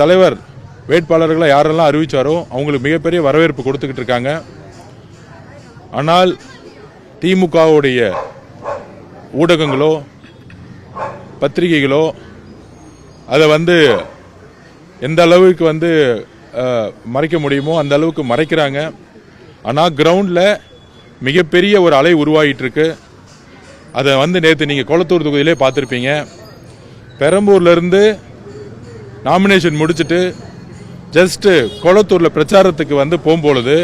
தலைவர் வேட்பாளர்களை யாரெல்லாம் அறிவிச்சாரோ அவங்களுக்கு மிகப்பெரிய வரவேற்பு கொடுத்துக்கிட்டு இருக்காங்க. ஆனால் திமுகவுடைய ஊடகங்களோ பத்திரிகைகளோ அதை எந்த அளவுக்கு மறைக்க முடியுமோ அந்த அளவுக்கு மறைக்கிறாங்க. ஆனால் கிரவுண்டில் மிகப்பெரிய ஒரு அலை உருவாகிட்டு இருக்கு. அதை நேற்று நீங்கள் கொளத்தூர் தொகுதியிலே பார்த்துருப்பீங்க. பெரம்பூர்லேருந்து நாமினேஷன் முடிச்சுட்டு ஜஸ்ட்டு கொளத்தூரில் பிரச்சாரத்துக்கு போகும்பொழுது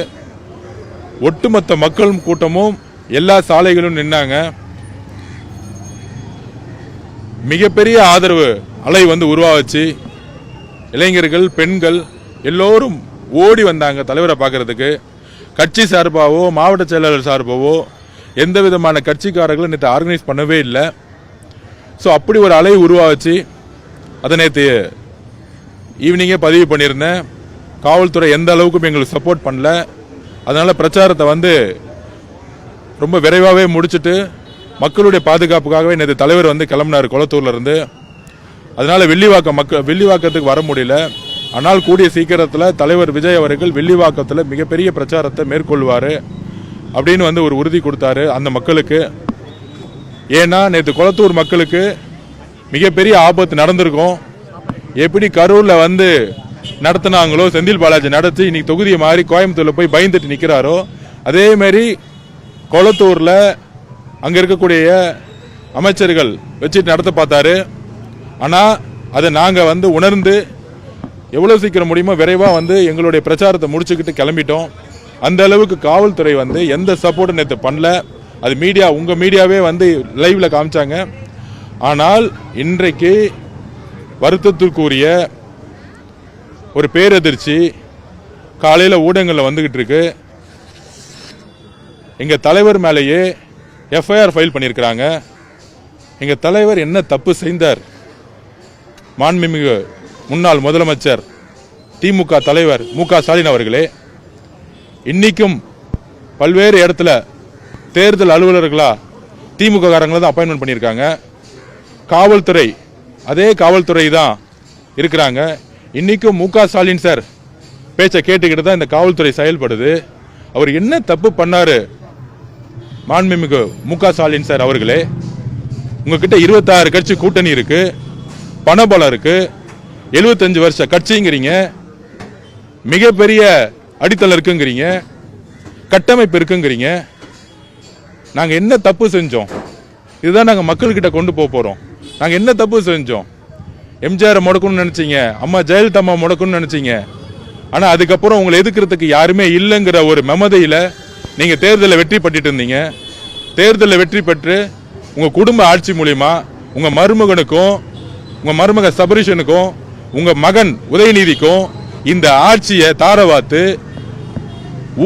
ஒட்டுமொத்த மக்கள் கூட்டமும் எல்லா சாலைகளும் நின்னாங்க. மிகப்பெரிய ஆதரவு அலை உருவாச்சு. இளைஞர்கள், பெண்கள் எல்லோரும் ஓடி வந்தாங்க தலைவரை பார்க்கறதுக்கு. கட்சி சார்பாவோ மாவட்ட செயலாளர் சார்பாவோ எந்த விதமான கட்சிக்காரர்களும் நேற்று ஆர்கனைஸ் பண்ணவே இல்லை. ஸோ அப்படி ஒரு அலை உருவாச்சு. அதை நேற்று ஈவினிங்கே பதிவு பண்ணியிருந்தேன். காவல்துறை எந்த அளவுக்கும் எங்களுக்கு சப்போர்ட் பண்ணல. அதனால் பிரச்சாரத்தை ரொம்ப விரைவாகவே முடிச்சுட்டு மக்களுடைய பாதுகாப்புக்காகவே நேற்று தலைவர் கிளம்பினார் கொளத்தூர்ல இருந்து. அதனால வில்லிவாக்கத்துக்கு வர முடியல. ஆனால் கூடிய சீக்கிரத்தில் தலைவர் விஜய் அவர்கள் வில்லிவாக்கத்தில் மிகப்பெரிய பிரச்சாரத்தை மேற்கொள்வார் அப்படின்னு ஒரு உறுதி கொடுத்தாரு அந்த மக்களுக்கு. ஏன்னா நேற்று கொளத்தூர் மக்களுக்கு மிகப்பெரிய ஆபத்து நடந்திருக்கும். எப்படி கரூரில் நடத்தினாங்களோ, செந்தில் பாலாஜி நடத்தி இன்னைக்கு தொகுதியை மாறி கோயம்புத்தூர்ல போய் பயந்துட்டு நிற்கிறாரோ, அதே மாதிரி கொளத்தூரில் அங்கே இருக்கக்கூடிய அமைச்சர்கள் வச்சுட்டு நடத்த பார்த்தாரு. ஆனால் அதை நாங்கள் உணர்ந்து எவ்வளோ சீக்கிரம் முடியுமோ விரைவாக எங்களுடைய பிரச்சாரத்தை முடிச்சுக்கிட்டு கிளம்பிட்டோம். அந்த அளவுக்கு காவல்துறை எந்த சப்போர்ட்டும் நேற்று பண்ணல. அது மீடியா, உங்கள் மீடியாவே லைவ்ல காமிச்சாங்க. ஆனால் இன்றைக்கு வருத்தத்திற்குரிய ஒரு பேரதிர்ச்சி காலையில் ஊடகங்களில் வந்துகிட்டு இருக்கு. எங்கள் தலைவர் மேலேயே எஃப்ஐஆர் ஃபைல் பண்ணியிருக்கிறாங்க. எங்கள் தலைவர் என்ன தப்பு செய்தார்? மாண்புமிகு முன்னாள் முதலமைச்சர் திமுக தலைவர் மு.க. ஸ்டாலின் அவர்களே, இன்னைக்கும் பல்வேறு இடத்துல தேர்தல் அலுவலர்களா திமுக காரங்களை தான் அப்பாயின்மெண்ட் பண்ணியிருக்காங்க. காவல்துறை அதே காவல்துறை தான் இருக்கிறாங்க. இன்னைக்கும் மு.க. ஸ்டாலின் சார் பேச்சை கேட்டுக்கிட்டு தான் இந்த காவல்துறை செயல்படுது. அவர் என்ன தப்பு பண்ணாரு? மாண்புமிகு மு.க. ஸ்டாலின் சார் அவர்களே, உங்ககிட்ட 26 கட்சி கூட்டணி இருக்கு, பணபலம் இருக்கு, 75 வருஷ கட்சிங்கிறீங்க, மிகப்பெரிய அடித்தளம் இருக்குங்கிறீங்க, கட்டமைப்பு இருக்குங்கிறீங்க. நாங்க என்ன தப்பு செஞ்சோம்? இதுதான் நாங்க மக்கள்கிட்ட கொண்டு போறோம். நாங்க என்ன தப்பு செஞ்சோம்? எம்ஜிஆர் முடக்கணும்னு நினைச்சீங்க, அம்மா ஜெயலலிதா அம்மா முடக்கணும்னு நினைச்சீங்க. ஆனா அதுக்கப்புறம் உங்களை எதிர்க்கிறதுக்கு யாருமே இல்லைங்கிற ஒரு மமதையில நீங்க தேர்தலில் வெற்றி பெற்றுட்டு இருந்தீங்க. தேர்தலில் வெற்றி பெற்று உங்க குடும்ப ஆட்சி மூலியமா உங்க மருமகனுக்கும், உங்க மருமக சபரீஷனுக்கும், உங்க மகன் உதயநிதிக்கும் இந்த ஆட்சியை தாரவாத்து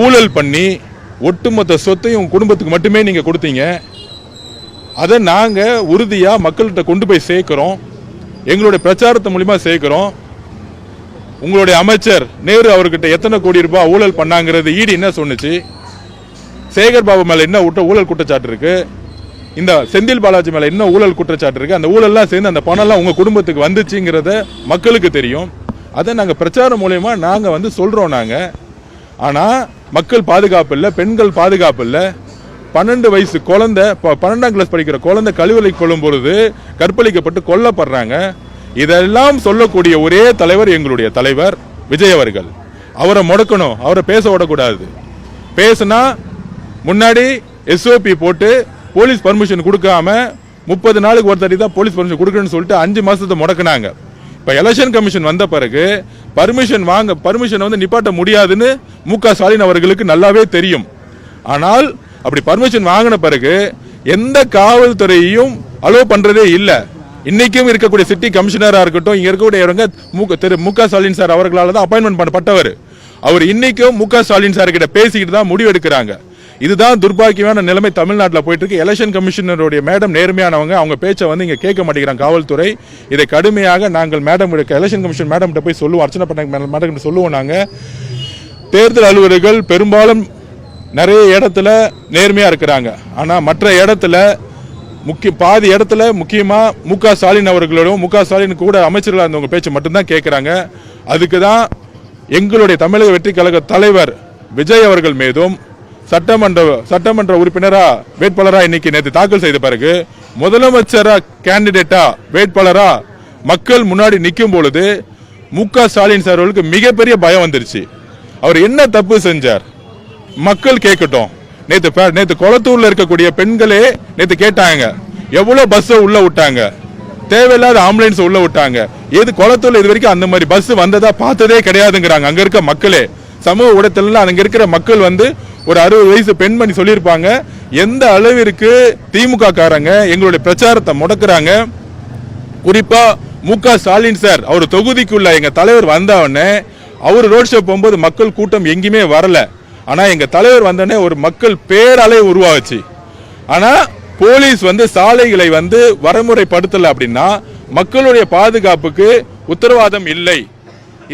ஊழல் பண்ணி ஒட்டுமொத்த சொத்தையும் உங்க குடும்பத்துக்கு மட்டுமே நீங்க கொடுத்தீங்க. அதை நாங்க உறுதியா மக்கள்கிட்ட கொண்டு போய் சேர்க்கிறோம். எங்களுடைய பிரச்சாரத்து மூலியமா சேர்க்கிறோம். உங்களுடைய அமைச்சர் நேரு அவர்கிட்ட எத்தனை கோடி ரூபாய் ஊழல் பண்ணாங்கிறது ஈடி என்ன சொன்னுச்சு? சேகர் பாபு மேல என்ன ஊழல் குற்றச்சாட்டு இருக்கு? இந்த செந்தில் பாலாஜி மேல என்ன ஊழல் குற்றச்சாட்டு இருக்கு? அந்த ஊழல்லாம் சேர்ந்து அந்த பணம் எல்லாம் உங்க குடும்பத்துக்கு வந்துச்சுங்கிறத மக்களுக்கு தெரியும். அதை நாங்க பிரச்சாரம் மூலயமா நாங்க சொல்றோம். நாங்க ஆனா மக்கள் பாதுகாப்பு இல்லை, பெண்கள் பாதுகாப்பு இல்லை. 12 வயசு குழந்தை, 12ஆம் கிளாஸ் படிக்கிற குழந்தை கழிவறை கொள்ளும் பொழுது கற்பழிக்கப்பட்டு கொல்லப்படுறாங்க. இதெல்லாம் சொல்லக்கூடிய ஒரே தலைவர் எங்களுடைய தலைவர் விஜய் அவர்கள். அவரை முடக்கணும், அவரை பேச விடக்கூடாது. பேசினா முன்னாடி எஸ்ஓபி போட்டு போலீஸ் பர்மிஷன் கொடுக்காம 30 நாளுக்கு ஒரு தடவை தான் போலீஸ் பர்மிஷன் கொடுக்கணும்னு சொல்லிட்டு 5 மாசத்தை முடக்கினாங்க. இப்ப எலெக்ஷன் கமிஷன் வந்த பிறகு பர்மிஷன் நிப்பாட்ட முடியாதுன்னு மு.க. ஸ்டாலின் அவர்களுக்கு நல்லாவே தெரியும். ஆனால் அப்படி பர்மிஷன் வாங்கின பிறகு எந்த காவல்துறையையும் அலோவ் பண்றதே இல்லை. இன்னைக்கும் இருக்கக்கூடிய சிட்டி கமிஷனரா இருக்கட்டும், இங்க இருக்கக்கூடிய திரு மு.க. ஸ்டாலின் சார் அவர்களால் தான் அப்பாயின்மெண்ட் பண்ணப்பட்டவர். அவர் இன்னைக்கும் மு.க. ஸ்டாலின் சார் கிட்ட பேசிக்கிட்டு தான் முடிவு எடுக்கிறாங்க. இதுதான் துர்பாக்கியமான நிலைமை தமிழ்நாட்டில் போயிட்டு இருக்கு. எலெக்ஷன் கமிஷனருடைய மேடம் நேர்மையானவங்க, அவங்க பேச்சை இங்க கேட்க மாட்டேங்கிறாங்க காவல்துறை. இதை கடுமையாக நாங்கள் எலெக்ஷன் கமிஷன் மேடம் போய் சொல்லுவோம், அர்ச்சனா பட்நாயக் மேடம் சொல்லுவோம். நாங்க தேர்தல் அலுவலர்கள் பெரும்பாலும் நிறைய இடத்துல நேர்மையா இருக்கிறாங்க. ஆனா மற்ற இடத்துல பாதி இடத்துல முக்கியமா மு.க. ஸ்டாலின் அவர்களோடும் மு.க. ஸ்டாலின் கூட அமைச்சர்களாக இருந்தவங்க பேச்சு மட்டும்தான் கேட்கிறாங்க. அதுக்கு தான் எங்களுடைய தமிழக வெற்றி கழக தலைவர் விஜய் அவர்கள் மீதும் சட்டமன்ற உறுப்பினரா வேட்பாளரா இன்னைக்கு நேற்று தாக்கல் செய்த பிறகு முதலமைச்சரா கேண்டிடேட்டா வேட்பாளரா மக்கள் முன்னாடி நிற்கும் பொழுது மு.க. ஸ்டாலின் சார் அவர்களுக்கு மிகப்பெரிய பயம் வந்துருச்சு. அவர் என்ன தப்பு செஞ்சார் மக்கள் கேட்கட்டும். நேத்து கொளத்தூர்ல இருக்கக்கூடிய பெண்களே நேத்து கேட்டாங்க, எவ்வளவு பஸ் உள்ள விட்டாங்க, தேவையில்லாத ஆம்புலன்ஸ் உள்ள விட்டாங்க, எது கொளத்தூர்ல இது வரைக்கும் அந்த மாதிரி பஸ் வந்ததா பார்த்ததே கிடையாதுங்கிறாங்க. அங்க இருக்க மக்களே, சமூக ஊடகத்துல அங்க இருக்கிற மக்கள் ஒரு 60 வயசு பெண்மணி சொல்லியிருப்பாங்க, எந்த அளவிற்கு திமுக காரங்க எங்களுடைய பிரச்சாரத்தை முடக்குறாங்க. குறிப்பா மு.க. ஸ்டாலின் சார் அவர் தொகுதிக்குள்ள எங்க தலைவர் வந்தவொடனே அவர் ரோட் ஷோ போகும்போது மக்கள் கூட்டம் எங்கேயுமே வரல. ஆனா எங்க தலைவர் வந்தோடனே ஒரு மக்கள் பேரலை உருவாச்சு. ஆனா போலீஸ் சாலைகளை வரமுறைப்படுத்தல அப்படின்னா மக்களுடைய பாதுகாப்புக்கு உத்தரவாதம் இல்லை.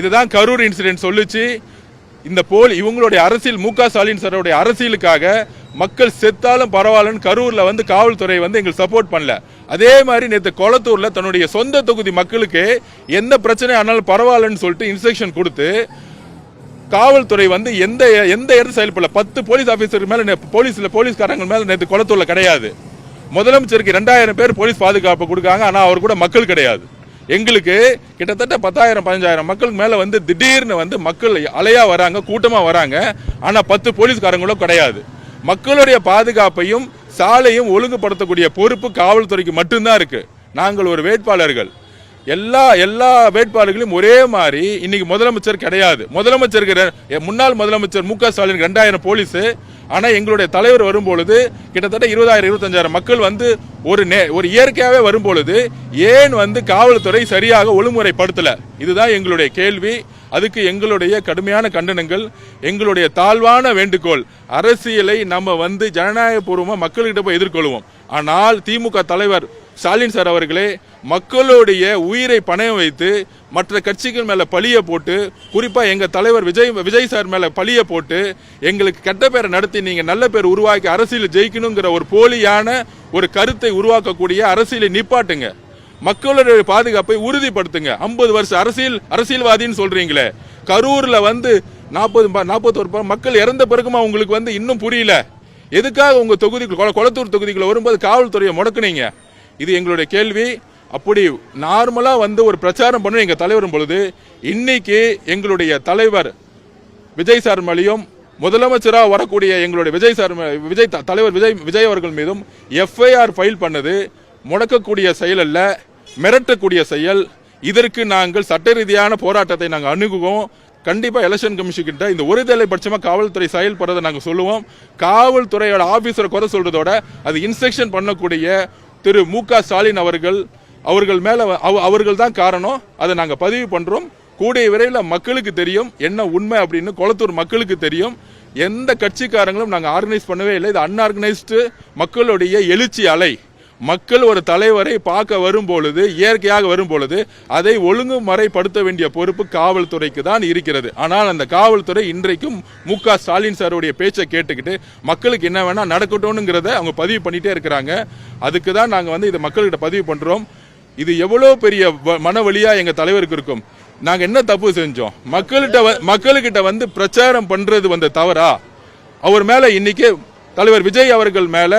இதுதான் கரூர் இன்சிடென்ட் சொல்லுச்சு. இந்த இவங்களுடைய அரசியல், மு.க. ஸ்டாலின் சாரோடைய அரசியலுக்காக மக்கள் செத்தாலும் பரவாயில்லன்னு கரூர்ல காவல்துறை எங்களுக்கு சப்போர்ட் பண்ணல. அதே மாதிரி நேற்று கொளத்தூர்ல தன்னுடைய சொந்த தொகுதி மக்களுக்கு எந்த பிரச்சனை ஆனாலும் பரவாயில்லன்னு சொல்லிட்டு இன்ஸ்ட்ரக்ஷன் கொடுத்து காவல்துறை எந்த இடத்துல செயல்படல. 10 போலீஸ் ஆபீசர் மேல போலீஸ்காரங்க மேல நேற்று கொளத்தூர்ல கிடையாது. முதலமைச்சருக்கு 2000 பேர் போலீஸ் பாதுகாப்பு கொடுக்காங்க, ஆனா அவர் கூட மக்கள் கிடையாது. எங்களுக்கு கிட்டத்தட்ட 10,000-15,000 மக்களுக்கு மேல திடீர்னு மக்கள் அலையா வராங்க, கூட்டமா வராங்க, ஆனா 10 போலீஸ்காரங்களும் கிடையாது. மக்களுடைய பாதுகாப்பையும் சாலையும் ஒழுங்குபடுத்தக்கூடிய பொறுப்பு காவல்துறைக்கு மட்டும்தான் இருக்கு. நாங்கள் ஒரு வேட்பாளர்கள், எல்லா வேட்பாளர்களும் ஒரே மாதிரி இன்னைக்கு முதலமைச்சர் கிடையாது. முதலமைச்சருக்கு முன்னாள் முதலமைச்சர் மு.க. ஸ்டாலின் 2000 போலீஸ், ஆனா எங்களுடைய தலைவர் வரும்பொழுது கிட்டத்தட்ட 20,000-25,000 மக்கள் ஒரு இயற்கையாவே வரும்பொழுது ஏன் காவல்துறை சரியாக ஒழுங்குமுறைப்படுத்தல? இதுதான் எங்களுடைய கேள்வி. அதுக்கு எங்களுடைய கடுமையான கண்டனங்கள், எங்களுடைய தாழ்வான வேண்டுகோள். அரசியலை நம்ம ஜனநாயக பூர்வமா மக்கள்கிட்ட போய் எதிர்கொள்வோம். ஆனால் திமுக தலைவர் ஸ்டாலின் சார் அவர்களே மக்களுடைய உயிரை பணயம் வைத்து மற்ற கட்சிகள் மேல பழிய போட்டு, குறிப்பா எங்க தலைவர் விஜய் சார் மேல பழிய போட்டு எங்களுக்கு கெட்ட பேரை நடத்தி நீங்க நல்ல பேர் உருவாக்கி அரசியல் ஜெயிக்கணுங்கிற ஒரு போலியான ஒரு கருத்தை உருவாக்கக்கூடிய அரசியலை நிப்பாட்டுங்க. மக்களுடைய பாதுகாப்பை உறுதிப்படுத்துங்க. 50 வருஷம் அரசியல்வாதின்னு சொல்றீங்களே, கரூர்ல 41 மக்கள் இறந்த பிறகுமா உங்களுக்கு இன்னும் புரியல? எதுக்காக உங்க தொகுதிக்குள்ள, கொளத்தூர் தொகுதிக்குள்ள வரும்போது காவல்துறையை முடக்குனீங்க? இது எங்களுடைய கேள்வி. அப்படி நார்மலா ஒரு பிரச்சாரம் பண்ண எங்க தலைவரும் பொழுது இன்னைக்கு எங்களுடைய தலைவர் விஜய் சார் மேலையும் முதலமைச்சராக வரக்கூடிய எங்களுடைய விஜய் அவர்கள் மீதும் எஃப்ஐஆர் ஃபைல் பண்ணது முடக்கக்கூடிய செயல் அல்ல, மிரட்டக்கூடிய செயல். இதற்கு நாங்கள் சட்ட ரீதியான போராட்டத்தை நாங்கள் அணுகுவோம். கண்டிப்பா எலெக்ஷன் கமிஷன் கிட்ட இந்த ஒருதலை பட்சமா காவல்துறை செயல்படுறதை நாங்க சொல்லுவோம். காவல்துறையோட ஆபீசரை குறை சொல்றதோட அது இன்ஸ்ட்ரக்ஷன் பண்ணக்கூடிய திரு மு.க. ஸ்டாலின் அவர்கள் மேல அவர்கள் தான் காரணம். அதை நாங்க பதிவு பண்றோம். கூடிய விரைவில் மக்களுக்கு தெரியும் என்ன உண்மை அப்படின்னு. கொளத்தூர் மக்களுக்கு தெரியும். எந்த கட்சிக்காரங்களும் நாங்க ஆர்கனைஸ் பண்ணவே இல்லை. இது அன்ஆர்கனைஸ்டு மக்களுடைய எழுச்சி அலை. மக்கள் ஒரு தலைவரை பார்க்க வரும்பொழுது, இயற்கையாக வரும்பொழுது அதை ஒழுங்குமுறைப்படுத்த வேண்டிய பொறுப்பு காவல்துறைக்கு தான் இருக்கிறது. ஆனால் அந்த காவல்துறை இன்றைக்கும் மு.க. ஸ்டாலின் சாருடைய பேச்சை கேட்டுக்கிட்டு மக்களுக்கு என்ன வேணா நடக்கட்டும்ங்கிறத அவங்க பதிவு பண்ணிட்டே இருக்கிறாங்க. அதுக்கு தான் நாங்க இதை மக்கள்கிட்ட பதிவு பண்றோம். இது எவ்வளவு பெரிய மன வலியா எங்க தலைவருக்கு இருக்கும். நாங்க என்ன தப்பு செஞ்சோம்? மக்கள்கிட்ட பிரச்சாரம் பண்றது தவறா? அவர் மேல இன்னைக்கு தலைவர் விஜய் அவர்கள் மேல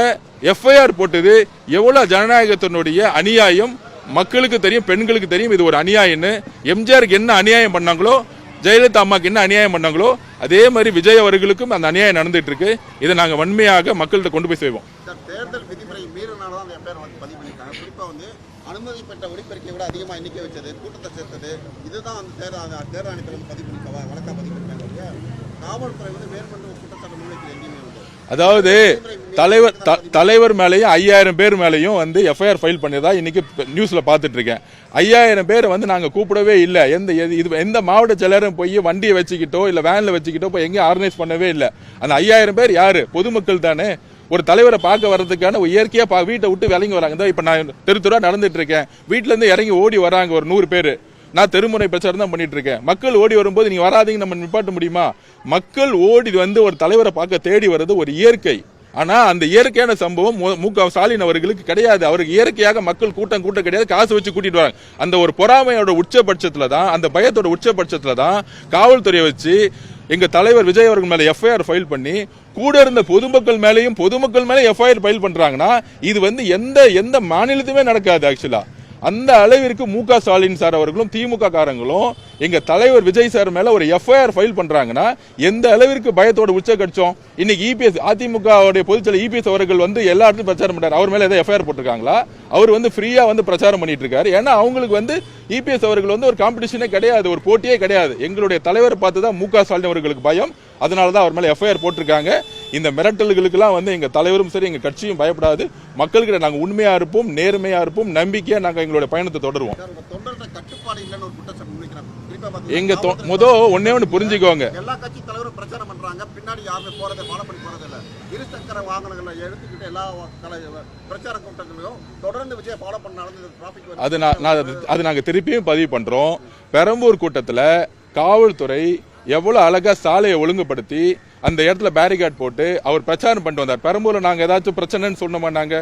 எஃப்ஐஆர் போட்டது எவ்வளவு ஜனநாயகத்தினுடைய அநியாயம் மக்களுக்கு தெரியும், பெண்களுக்கு தெரியும். இது ஒரு அநியாயம்னு. எம்ஜிஆருக்கு என்ன அநியாயம் பண்ணாங்களோ, ஜெயலலிதா அம்மாக்கு என்ன அநியாயம் பண்ணாங்களோ, அதே மாதிரி விஜய் அவர்களுக்கும் அந்த அநியாயம் நடந்துட்டு இருக்கு. இதை நாங்க வன்மையாக மக்கள்கிட்ட கொண்டு போய் செய்வோம். தேர்தல் விதிமுறை மீறினால்தான் அந்த எஃப்ஐஆர் பதிவு பண்ணிருக்காங்க. குறிப்பா அனுமதி பெற்ற ஒலிபெருக்கை விட அதிகமா எண்ணிக்கை வச்சது, கூட்டத்தை சேர்த்தது, இதுதான் தேர்தல் ஆணையத்தில் பதிவு பண்ணிருக்காங்க, வழக்கா பதிவு பண்ணிருக்காங்க. காவல்துறை மேற்கொண்டு குற்றச்சாட்டு முன்வைக்கிற எங்கேயுமே அதாவது தலைவர் மேலேயும் 5000 பேர் மேலேயும் எஃப்ஐஆர் ஃபைல் பண்ணதா இன்னைக்கு நியூஸ்ல பார்த்துட்டு இருக்கேன். 5000 பேரை நாங்க கூப்பிடவே இல்லை. எந்த மாவட்ட செயலரும் போய் வண்டியை வச்சுக்கிட்டோ இல்ல வேன்ல வச்சுக்கிட்டோ போய் எங்கேயும் ஆர்கனைஸ் பண்ணவே இல்லை. அந்த 5000 பேர் யாரு? பொதுமக்கள் தானே. ஒரு தலைவரை பார்க்க வர்றதுக்கான இயற்கையா வீட்டை விட்டு விளங்கி வராங்க. இப்ப நான் தெருத்துறா நடந்துட்டு இருக்கேன், வீட்டுல இருந்து இறங்கி ஓடி வராங்க ஒரு 100 பேர். நான் தெருமுறை பிரச்சாரம் தான் பண்ணிட்டு இருக்கேன். மக்கள் ஓடி வரும்போது நீங்க வராதீங்க நம்ம நிப்பாட்ட முடியுமா? மக்கள் ஓடி ஒரு தலைவரை பார்க்க தேடி வர்றது ஒரு இயற்கை. ஆனா அந்த இயற்கையான சம்பவம் மு.க. ஸ்டாலின் அவர்களுக்கு கிடையாது. அவருக்கு இயற்கையாக மக்கள் கூட்டம் கிடையாது, காசு வச்சு கூட்டிட்டு வராங்க. அந்த ஒரு பொறாமையோட உச்சபட்சத்துல தான், அந்த பயத்தோட உச்சபட்சத்துல தான் காவல்துறையை வச்சு எங்க தலைவர் விஜய் அவர்கள் மேல எஃப்ஐஆர் ஃபைல் பண்ணி கூட இருந்த பொதுமக்கள் மேல எஃப்ஐஆர் ஃபைல் பண்றாங்கன்னா இது வந்து எந்த மாநிலத்துமே நடக்காது. ஆக்சுவலா அந்த அளவிற்கு மு.க. ஸ்டாலின் சார் அவர்களும் திமுக காரங்களும் எங்க தலைவர் விஜய் சார் மேல ஒரு எஃப்ஐஆர் ஃபைல் பண்றாங்கன்னா எந்த அளவிற்கு பயத்தோட உச்சகட்சம். இன்னைக்கு இபிஎஸ் அதிமுக பொதுச்செயலர் இபிஎஸ் அவர்கள் வந்து எல்லா இடத்துலையும் பிரச்சாரம் பண்றாரு. அவர் மேல ஏதாவது எஃப்ஐஆர் போட்டிருக்காங்களா? அவர் வந்து ஃப்ரீயா வந்து பிரச்சாரம் பண்ணிட்டு இருக்காரு. ஏன்னா அவங்களுக்கு வந்து இபிஎஸ் அவர்கள் வந்து ஒரு காம்படிஷனே கிடையாது, ஒரு போட்டியே கிடையாது. எங்களுடைய தலைவரை பார்த்து தான் மு.க. ஸ்டாலின் அவர்களுக்கு பயம். அதனாலதான் அவர் மேல எஃப்ஐஆர் போட்டிருக்காங்க. இந்த மிரட்டல்களுக்கெல்லாம் வந்து எங்க தலைவரும் சரி எங்க கட்சியும் பயப்படாது. மக்களுக்கு நாங்க உண்மையா இருப்போம், நேர்மையா இருப்போம், நம்பிக்கையா நாங்க எங்களுடைய பயணத்தை தொடருவோம். எங்க ஒன்னே ஒண்ணு புரிஞ்சுக்கோங்க, எல்லா கட்சி தலைவரும் பிரச்சாரம் பண்றாங்க, பின்னாடி யாருமே போறதை ஃபாலோ பண்ணி போறது இல்ல. இருசக்கர வாகனங்களை எடுத்துக்கிட்டு எல்லா பிரச்சார கூட்டங்களையும் தொடர்ந்து விஜய் ஃபாலோ பண்ணாலும் அது நாங்க திருப்பியும் பதிவு பண்றோம். பெரம்பூர் கூட்டத்துல காவல்துறை எவ்வளவு அழகா சாலையை ஒழுங்குபடுத்தி அந்த இடத்துல பேரிகார்ட் போட்டு அவர் பிரச்சாரம் பண்ணிட்டு வந்தார். பெரம்பூர்ல நாங்க ஏதாச்சும் பிரச்சனைன்னு சொன்னோமா? நாங்க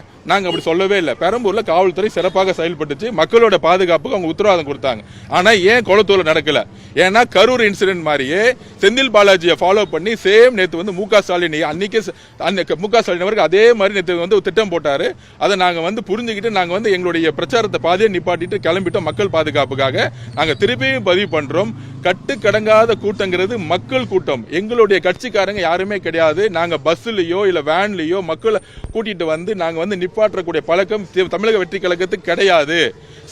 அப்படி சொல்லவே இல்லை. பெரம்பூர்ல காவல்துறை சிறப்பாக செயல்பட்டுச்சு, மக்களோட பாதுகாப்புக்கு அவங்க உத்தரவாதம் கொடுத்தாங்க. ஆனா ஏன் கொளத்தூர்ல நடக்கல? ஏன்னா கரூர் இன்சிடென்ட் மாதிரியே செந்தில் பாலாஜியை ஃபாலோ பண்ணி சேம் நேத்து வந்து மு.க. ஸ்டாலின் அன்னைக்கு மு.க. ஸ்டாலின் அவருக்கு அதே மாதிரி நேத்து வந்து திட்டம் போட்டாரு. அதை நாங்க வந்து புரிஞ்சுக்கிட்டு நாங்க வந்து எங்களுடைய பிரச்சாரத்தை பாதியை நிப்பாட்டிட்டு கிளம்பிட்டோம். மக்கள் பாதுகாப்புக்காக நாங்க திருப்பியும் பதிவு பண்றோம். கட்டுக்கடங்காத கூட்டங்கிறது மக்கள் கூட்டம். எங்களுடைய கட்சிக்காரங்க யாருமே கிடையாது. நாங்க பஸ்லயோ இல்ல வேன்லயோ மக்களை கூட்டிட்டு வந்து நாங்க வந்து நிப்பாற்றக்கூடிய பழக்கம் தமிழக வெற்றி கழகத்துக்கு கிடையாது.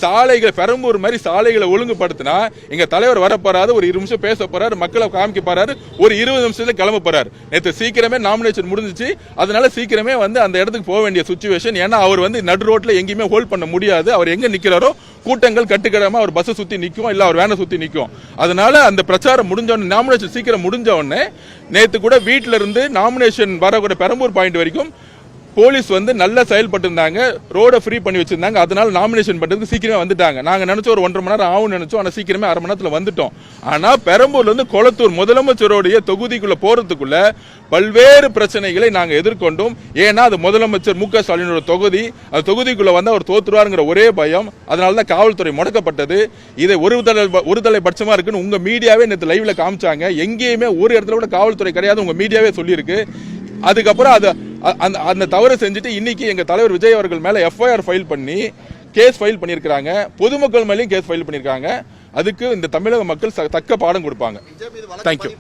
சாலைகள் பெரம்பூர் மாதிரி சாலைகளை ஒழுங்குபடுத்தினா எங்க தலைவர் வர போறாரு, ஒரு 20 நிமிஷம் பேச போறாரு, மக்களை காமிக்க போறாரு, ஒரு 20 நிமிஷத்துல கிளம்ப போறாரு. நேற்று சீக்கிரமே நாமினேஷன் முடிஞ்சிச்சு, அதனால சீக்கிரமே வந்து அந்த இடத்துக்கு போக வேண்டிய சிச்சுவேஷன். ஏன்னா அவர் வந்து நடு ரோட்ல எங்கேயுமே ஹோல்ட் பண்ண முடியாது. அவர் எங்க நிக்கிறாரோ கூட்டங்கள் கட்டுக்கடமா அவர் பஸ் சுத்தி நிக்கும், இல்ல அவர் வேனை சுத்தி நிக்கும். அதனால அந்த பிரச்சாரம் முடிஞ்ச உடனே, நாமினேஷன் சீக்கிரம் முடிஞ்ச உடனே நேத்து கூட வீட்டுல இருந்து நாமினேஷன் வரக்கூடிய பெரம்பூர் பாயிண்ட் வரைக்கும் போலீஸ் வந்து நல்லா செயல்பட்டு இருந்தாங்க, ரோட ஃப்ரீ பண்ணி வச்சிருந்தாங்க. அதனால நாமினேஷன் பண்றதுக்கு சீக்கிரமே வந்துட்டாங்க. நாங்க நினைச்சோம் ஒரு 1.5 மணி நேரம் ஆகும் நினைச்சோம், ஆனா சீக்கிரமே 1/2 மணி நேரத்துல வந்துட்டோம். ஆனா பெரம்பூர்ல இருந்து கொளத்தூர் முதலமைச்சருடைய தொகுதிக்குள்ள போறதுக்குள்ள பல்வேறு பிரச்சனைகளை நாங்க எதிர்கொண்டோம். ஏன்னா அது முதலமைச்சர் மு.க. ஸ்டாலினோட தொகுதி, அந்த தொகுதிக்குள்ள வந்து அவர் தோத்துருவாருங்கிற ஒரே பயம். அதனாலதான் காவல்துறை முடக்கப்பட்டது. இதை ஒரு தலைபட்சமா இருக்குன்னு உங்க மீடியாவே நேற்று லைவ்ல காமிச்சாங்க. எங்கேயுமே ஒரு இடத்துல கூட காவல்துறை கிடையாது, உங்க மீடியாவே சொல்லியிருக்கு. அதுக்கப்புறம் அந்த தவறு செஞ்சுட்டு இன்னைக்கு எங்க தலைவர் விஜய் அவர்கள் மேல எஃப்ஐஆர் ஃபைல் பண்ணி கேஸ் ஃபைல் பண்ணிருக்காங்க. பொதுமக்கள் மேலேயும் கேஸ் ஃபைல் பண்ணிருக்காங்க. அதுக்கு இந்த தமிழக மக்கள் தக்க பாடம் கொடுப்பாங்க. தேங்க்யூ.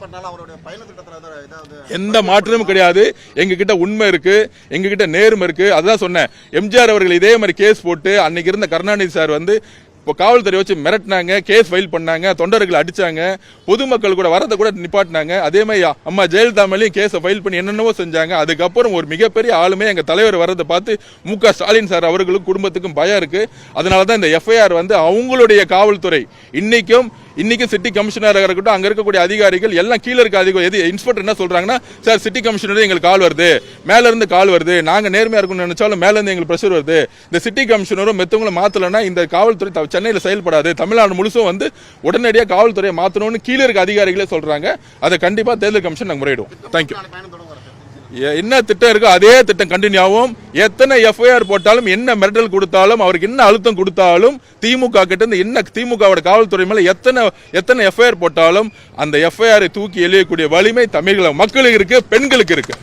எந்த மாற்றமும் கிடையாது. எங்க கிட்ட உண்மை இருக்கு, எங்க கிட்ட நேர்மை இருக்கு. அதான் சொன்னேன், எம்ஜிஆர் அவர்கள் இதே மாதிரி கேஸ் போட்டு அன்னைக்கு இருந்த கருணாநிதி சார் வந்து இப்போ காவல்துறை வச்சு மிரட்டினாங்க, கேஸ் ஃபைல் பண்ணாங்க, தொண்டர்கள் அடிச்சாங்க, பொதுமக்கள் கூட வரதை கூட நிப்பாட்டினாங்க. அதே மாதிரி அம்மா ஜெயலலிதா மேலேயும் கேஸை ஃபைல் பண்ணி என்னென்னவோ செஞ்சாங்க. அதுக்கப்புறம் ஒரு மிகப்பெரிய ஆளுமே எங்க தலைவர் வரதை பார்த்து மு.க. ஸ்டாலின் சார் அவர்களுக்கும் குடும்பத்துக்கும் பயம் இருக்கு. அதனாலதான் இந்த எஃப்ஐஆர் வந்து அவங்களுடைய காவல்துறை இன்னைக்கும் சிட்டி கமிஷனராக இருக்கட்டும், அங்க இருக்கக்கூடிய அதிகாரிகள் எல்லாம் கீழே இருக்க அதிகாரி இன்ஸ்பெக்டர் என்ன சொல்றாங்கன்னா, சார் சிட்டி கமிஷனர் எங்களுக்கு கால் வருது, மேல இருந்து கால் வருது, நாங்க நேர்மையா இருக்கணும்னு நினைச்சாலும் மேல இருந்து எங்களுக்கு பிரஷர் வருது. இந்த சிட்டி கமிஷனரும் மெத்தவங்களை மாத்தலன்னா இந்த காவல்துறை சென்னையில் செயல்படாது, தமிழ்நாடு முழுசும் வந்து உடனடியாக காவல்துறையை மாத்தணும்னு கீழே இருக்க அதிகாரிகளே சொல்றாங்க. அதை கண்டிப்பா தேர்தல் கமிஷன் நாங்க முறையிடுவோம். தேங்க்யூ. என்ன திட்டம் இருக்கோ அதே திட்டம் கண்டினியூ ஆகும். எத்தனை எஃப்ஐஆர் போட்டாலும், என்ன மிரட்டல் கொடுத்தாலும், அவருக்கு என்ன அழுத்தம் கொடுத்தாலும், திமுக கிட்ட இருந்து என்ன திமுகவோட காவல்துறை மேல எத்தனை எஃப்ஐஆர் போட்டாலும் அந்த எஃப்ஐஆரை தூக்கி எழியக்கூடிய வலிமை தமிழக மக்களுக்கு இருக்கு, பெண்களுக்கு இருக்கு.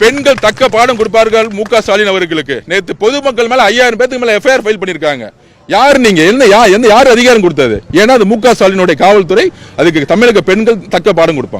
பெண்கள் தக்க பாடம் கொடுப்பார்கள் மு.க. ஸ்டாலின் அவர்களுக்கு. நேற்று பொதுமக்கள் மேல 5000 பேருக்கு மேல எஃப்ஐஆர் ஃபைல் பண்ணிருக்காங்க. யார் நீங்க? யார் அதிகாரம் கொடுத்தது? ஏன்னா அது மு.க. ஸ்டாலினுடைய காவல்துறை. அதுக்கு தமிழக பெண்கள் தக்க பாடம் கொடுப்பாங்க.